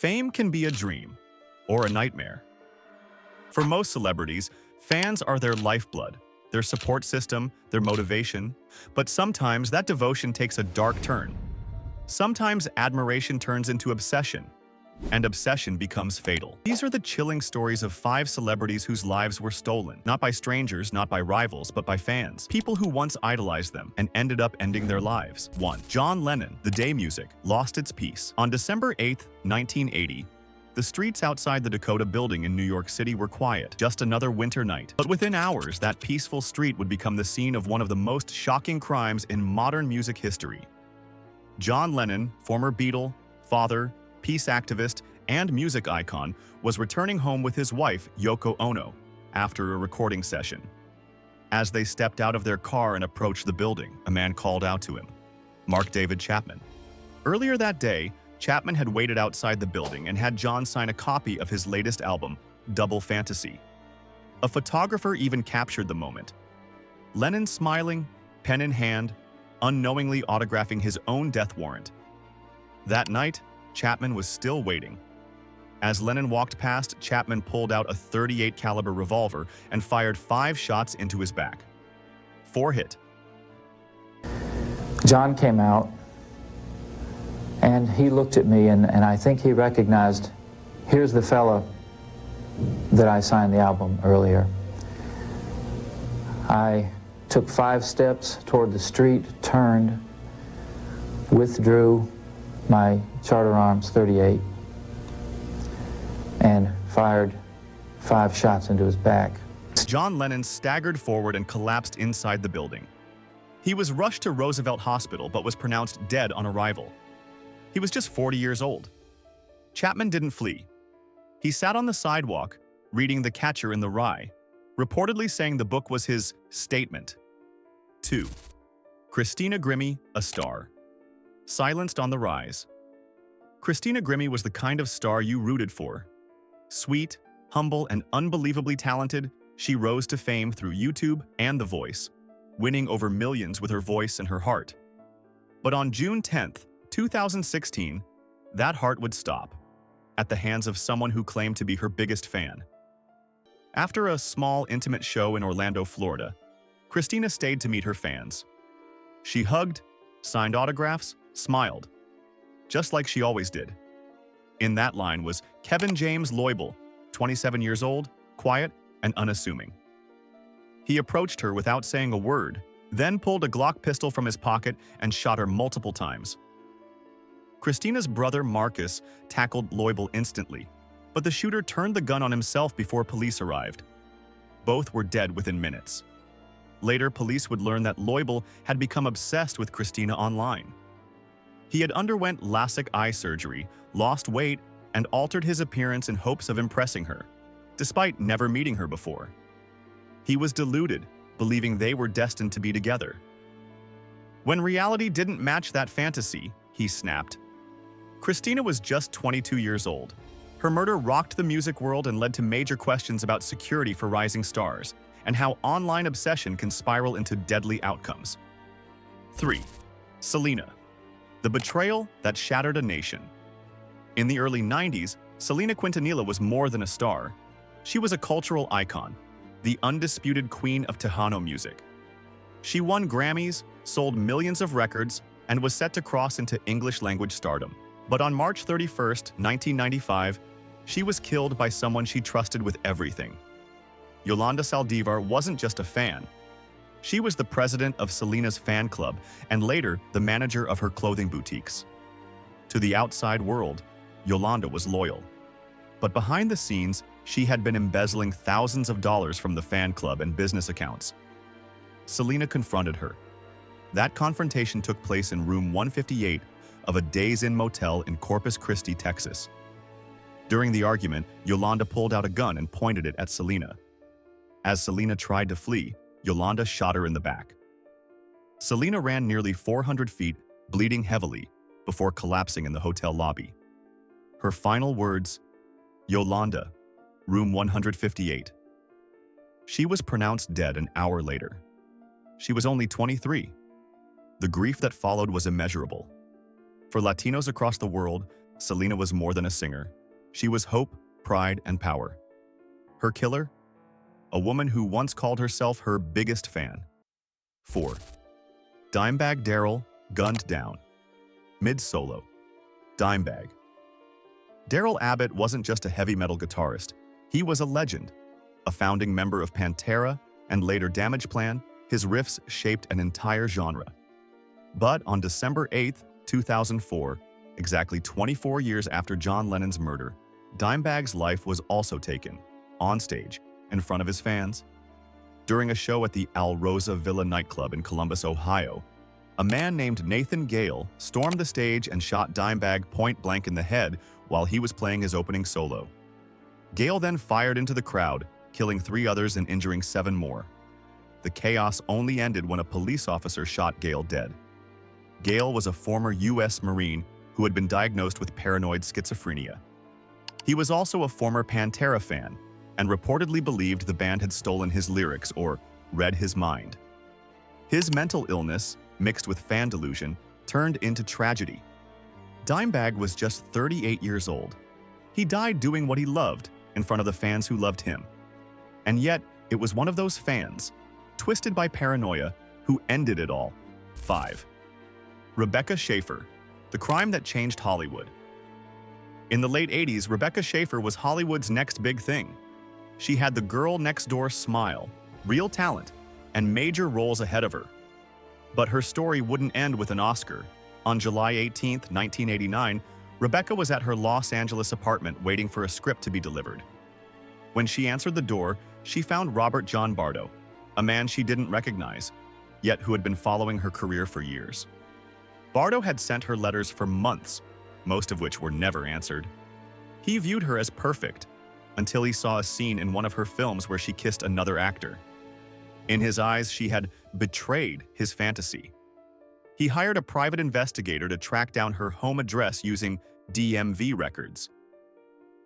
Fame can be a dream or a nightmare. For most celebrities, fans are their lifeblood, their support system, their motivation, but sometimes that devotion takes a dark turn. Sometimes admiration turns into obsession, and obsession becomes fatal. These are the chilling stories of 5 celebrities whose lives were stolen, not by strangers, not by rivals, but by fans, people who once idolized them and ended up ending their lives. 1. John Lennon. The day music lost its peace. On December 8, 1980, the streets outside the Dakota Building in New York City were quiet, just another winter night. But within hours, that peaceful street would become the scene of one of the most shocking crimes in modern music history. John Lennon, former Beatle, father, peace activist, and music icon, was returning home with his wife, Yoko Ono, after a recording session. As they stepped out of their car and approached the building, a man called out to him, Mark David Chapman. Earlier that day, Chapman had waited outside the building and had John sign a copy of his latest album, Double Fantasy. A photographer even captured the moment. Lennon smiling, pen in hand, unknowingly autographing his own death warrant. That night, Chapman was still waiting. As Lennon walked past, Chapman pulled out a .38 caliber revolver and fired 5 shots into his back. 4 hit. John came out, and he looked at me, and I think he recognized, here's the fella that I signed the album earlier. I took 5 steps toward the street, turned, withdrew my Charter Arms .38, and fired 5 shots into his back. John Lennon staggered forward and collapsed inside the building. He was rushed to Roosevelt Hospital but was pronounced dead on arrival. He was just 40 years old. Chapman didn't flee. He sat on the sidewalk, reading The Catcher in the Rye, reportedly saying the book was his statement. 2. Christina Grimmie, a star. Silenced on the rise. Christina Grimmie was the kind of star you rooted for. Sweet, humble, and unbelievably talented, she rose to fame through YouTube and The Voice, winning over millions with her voice and her heart. But on June 10th, 2016, that heart would stop, at the hands of someone who claimed to be her biggest fan. After a small, intimate show in Orlando, Florida, Christina stayed to meet her fans. She hugged, signed autographs, smiled, just like she always did. In that line was Kevin James Loibl, 27 years old, quiet and unassuming. He approached her without saying a word, then pulled a Glock pistol from his pocket and shot her multiple times. Christina's brother Marcus tackled Loibl instantly, but the shooter turned the gun on himself before police arrived. Both were dead within minutes. Later, police would learn that Loibl had become obsessed with Christina online. He had underwent LASIK eye surgery, lost weight, and altered his appearance in hopes of impressing her, despite never meeting her before. He was deluded, believing they were destined to be together. When reality didn't match that fantasy, he snapped. Christina was just 22 years old. Her murder rocked the music world and led to major questions about security for rising stars and how online obsession can spiral into deadly outcomes. 3. Selena. The betrayal that shattered a nation. In the early 90s, Selena Quintanilla was more than a star. She was a cultural icon, the undisputed queen of Tejano music. She won Grammys, sold millions of records, and was set to cross into English-language stardom. But on March 31, 1995, she was killed by someone she trusted with everything. Yolanda Saldivar wasn't just a fan. She was the president of Selena's fan club and later the manager of her clothing boutiques. To the outside world, Yolanda was loyal. But behind the scenes, she had been embezzling thousands of dollars from the fan club and business accounts. Selena confronted her. That confrontation took place in room 158 of a Days Inn motel in Corpus Christi, Texas. During the argument, Yolanda pulled out a gun and pointed it at Selena. As Selena tried to flee, Yolanda shot her in the back. Selena ran nearly 400 feet, bleeding heavily, before collapsing in the hotel lobby. Her final words, Yolanda, room 158. She was pronounced dead an hour later. She was only 23. The grief that followed was immeasurable. For Latinos across the world, Selena was more than a singer. She was hope, pride, and power. Her killer? A woman who once called herself her biggest fan. 4. Dimebag Darrell, gunned down. Mid-solo. Dimebag. Darrell Abbott wasn't just a heavy metal guitarist. He was a legend. A founding member of Pantera and later Damageplan, his riffs shaped an entire genre. But on December 8, 2004, exactly 24 years after John Lennon's murder, Dimebag's life was also taken, on stage, in front of his fans. During a show at the Al Rosa Villa nightclub in Columbus, Ohio, a man named Nathan Gale stormed the stage and shot Dimebag point-blank in the head while he was playing his opening solo. Gale then fired into the crowd, killing 3 others and injuring 7 more. The chaos only ended when a police officer shot Gale dead. Gale was a former U.S. Marine who had been diagnosed with paranoid schizophrenia. He was also a former Pantera fan and reportedly believed the band had stolen his lyrics or read his mind. His mental illness, mixed with fan delusion, turned into tragedy. Dimebag was just 38 years old. He died doing what he loved in front of the fans who loved him. And yet, it was one of those fans, twisted by paranoia, who ended it all. 5. Rebecca Schaeffer, the crime that changed Hollywood. In the late 80s, Rebecca Schaeffer was Hollywood's next big thing. She had the girl next door smile, real talent, and major roles ahead of her. But her story wouldn't end with an Oscar. On July 18, 1989, Rebecca was at her Los Angeles apartment waiting for a script to be delivered. When she answered the door, she found Robert John Bardo, a man she didn't recognize, yet who had been following her career for years. Bardo had sent her letters for months, most of which were never answered. He viewed her as perfect, until he saw a scene in one of her films where she kissed another actor. In his eyes, she had betrayed his fantasy. He hired a private investigator to track down her home address using DMV records.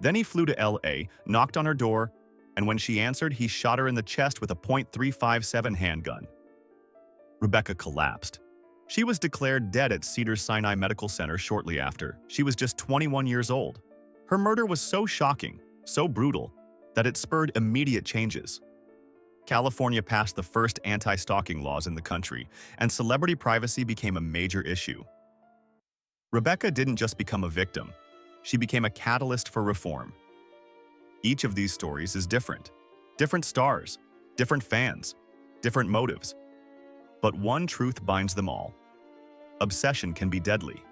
Then he flew to LA, knocked on her door, and when she answered, he shot her in the chest with a .357 handgun. Rebecca collapsed. She was declared dead at Cedars-Sinai Medical Center shortly after. She was just 21 years old. Her murder was so shocking, so brutal, that it spurred immediate changes. California passed the first anti-stalking laws in the country, and celebrity privacy became a major issue. Rebecca didn't just become a victim. She became a catalyst for reform. Each of these stories is different. Different stars, different fans, different motives. But one truth binds them all. Obsession can be deadly.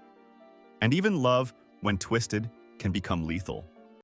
And even love, when twisted, can become lethal.